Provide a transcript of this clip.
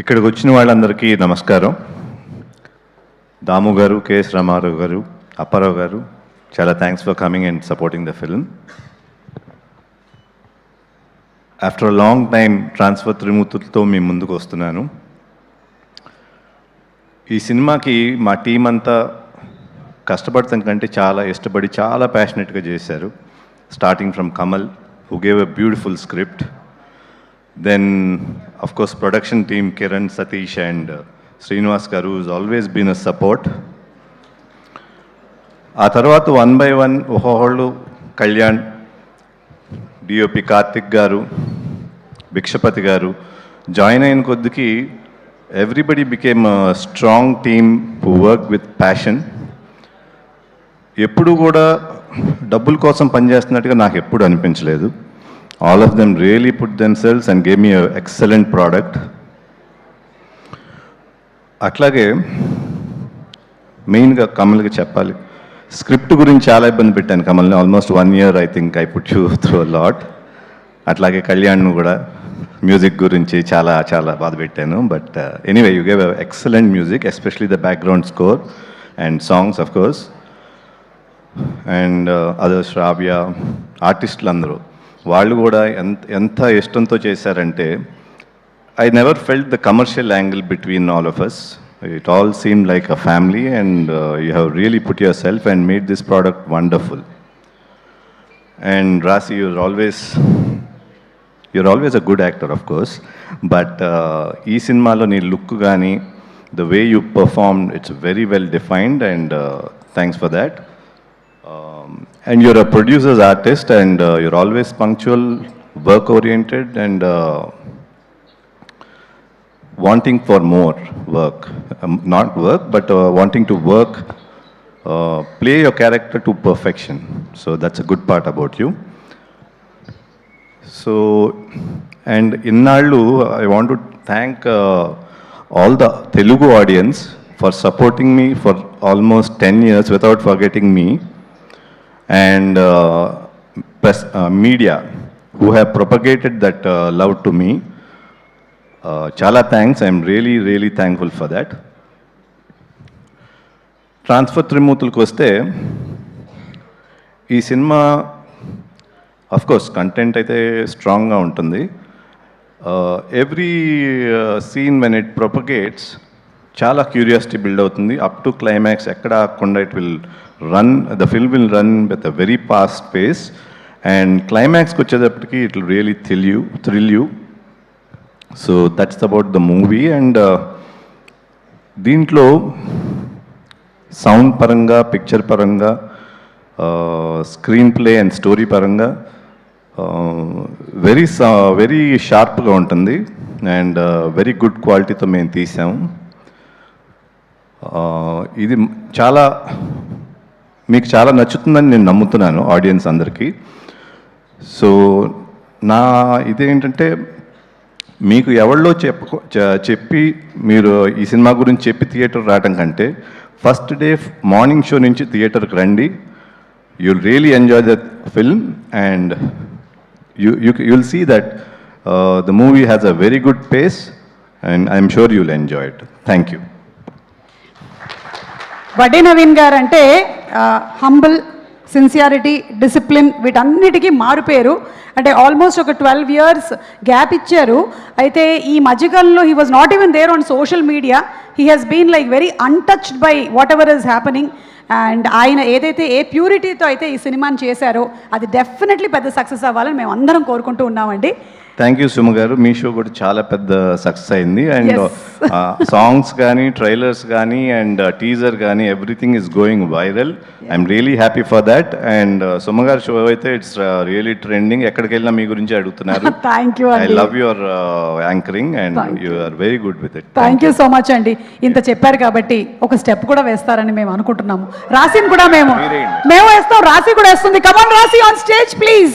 ఇక్కడికి వచ్చిన వాళ్ళందరికీ నమస్కారం. దాము గారు, కెఎస్ రామారావు గారు, అప్పారావు గారు, చాలా thanks for coming and supporting the film. After a long time transfer త్రిమూర్తులతో మీ ముందుకు వస్తున్నాను. ఈ సినిమాకి మా టీం అంతా కష్టపడతాం కంటే చాలా ఇష్టపడి చాలా ప్యాషనెట్గా చేశారు. Starting from Kamal, who gave a beautiful script. Then, of course, production team, Kiran, Satish and Srinivas garu has always been a support. ఆ తర్వాత వన్ బై వన్ ఒక్కొక్కళ్ళు కళ్యాణ్, డిఓపి కార్తిక్ గారు, భిక్షపతి గారు జాయిన్ అయిన కొద్దికి everybody became a strong team who work with passion. ఎప్పుడు కూడా డబ్బుల కోసం పనిచేస్తున్నట్టుగా నాకు ఎప్పుడు అనిపించలేదు. All of them really put themselves and gave me excellent product. అట్లాగే మెయిన్గా కమల్కి చెప్పాలి, స్క్రిప్ట్ గురించి చాలా ఇబ్బంది పెట్టాను కమల్ని. Almost 1 year I think I put you through a lot. అట్లాగే కళ్యాణ్ను కూడా మ్యూజిక్ గురించి చాలా చాలా బాధ పెట్టాను. But anyway, you gave excellent music, especially the background score and songs of course. And other Shravya, ఆర్టిస్టులు అందరూ వాళ్ళు కూడా ఎంత ఇష్టంతో చేశారంటే I never felt the commercial angle between all of us. It all seem like a family and you have really put yourself and made this product wonderful. And Rashi, you're always a good actor of course, but ఈ సినిమాలో నీ look కానీ the way you performed, it's very well defined and thanks for that. And you're a producer's artist and you're always punctual, work oriented and wanting for more work, not work but wanting to work, play your character to perfection. So that's a good part about you. So, and innallu I want to thank all the Telugu audience for supporting me for almost 10 years without forgetting me, and press media who have propagated that love to me. Chala thanks, I am really thankful for that. Transfer త్రిమూర్తులకు వస్తే ఈ సినిమా of course content అయితే స్ట్రాంగ్గా ఉంటుంది. Every scene when it propagates చాలా curiosity build అవుతుంది up to climax. ఎక్కడ ఆగకుండా it will run, the film will run with a very fast pace. And క్లైమాక్స్కి వచ్చేటప్పటికి it will really thrill you. So that's about the movie. And దీంట్లో sound పరంగా, picture పరంగా, screenplay and story పరంగా very షార్ప్గా ఉంటుంది and very good క్వాలిటీతో మేము తీసాము. ఇది మీకు చాలా నచ్చుతుందని నేను నమ్ముతున్నాను ఆడియన్స్ అందరికీ. సో నా ఇదేంటంటే, మీకు ఎవరిలో చెప్పి మీరు ఈ సినిమా గురించి చెప్పి థియేటర్ రావడం కంటే ఫస్ట్ డే మార్నింగ్ షో నుంచి థియేటర్కి రండి. you'll really enjoy the film and you'll see that the movie has a very good pace and I'm sure you'll enjoy it. Thank you. Vadde Naveen గారు అంటే హంబుల్, సిన్సియారిటీ, డిసిప్లిన్ వీటన్నిటికీ మారుపేరు. అంటే almost ఒక 12 years gap ఇచ్చారు. అయితే ఈ మధ్యకాలంలో he was not even there on social media. He has been like very untouched by whatever is happening. And ఆయన ఏదైతే ఏ ప్యూరిటీతో అయితే ఈ సినిమాని చేశారో అది డెఫినెట్లీ పెద్ద సక్సెస్ అవ్వాలని మేము అందరం కోరుకుంటూ ఉన్నామండి. థ్యాంక్ యూ సుమ గారు. మీ షో కూడా చాలా పెద్ద సక్సెస్ అయింది. అండ్ సాంగ్స్ కానీ, ట్రైలర్స్ కానీ అండ్ టీజర్ కానీ everything is going viral. I'm really happy for that. And Suma గారి షో అయితే ఇట్స్ రియలీ ట్రెండింగ్. ఎక్కడికి వెళ్ళినా మీ గురించి అడుగుతున్నారు. Thank you. I love your anchoring and you are very good with it. Thank you so much అండి. ఇంత చెప్పారు కాబట్టి ఒక స్టెప్ కూడా వేస్తారని మేము అనుకుంటున్నాము. రాశిని కూడా మేము వేస్తాం, రాశి కూడా వేస్తుంది. కమాన్ రాశి ఆన్ స్టేజ్ ప్లీజ్.